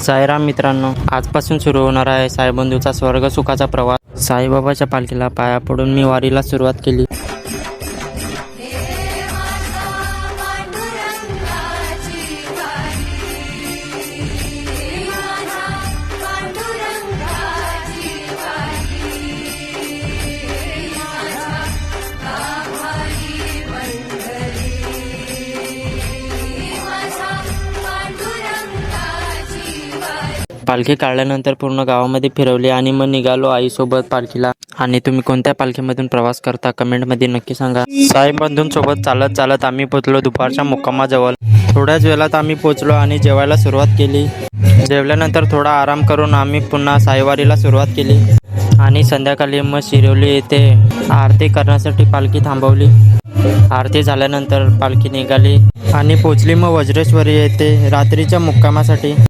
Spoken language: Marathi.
साईराम मित्रांनो, आजपासून सुरू होणार आहे साईबंधूचा स्वर्ग सुखाचा प्रवास। साईबाबाच्या पालखीला पाया पडून मी वारीला सुरुवात केली। पालखी काढल्यानंतर पूर्ण गावामध्ये फिरवली आणि मग निघालो आईसोबत पालखीला। आणि तुम्ही कोणत्या पालखीमधून प्रवास करता कमेंटमध्ये नक्की सांगा। साईबंधूंसोबत चालत चालत आम्ही पोचलो दुपारच्या मुक्कामाजवळ। थोड्याच वेळात आम्ही पोचलो आणि जेवायला सुरुवात केली। जेवल्यानंतर थोडा आराम करून आम्ही पुन्हा साईवारीला सुरुवात केली आणि संध्याकाळी मग शिरवली येथे आरती करण्यासाठी पालखी थांबवली। आरती झाल्यानंतर पालखी निघाली आणि पोचली मग वज्रेश्वरी येथे रात्रीच्या मुक्कामासाठी।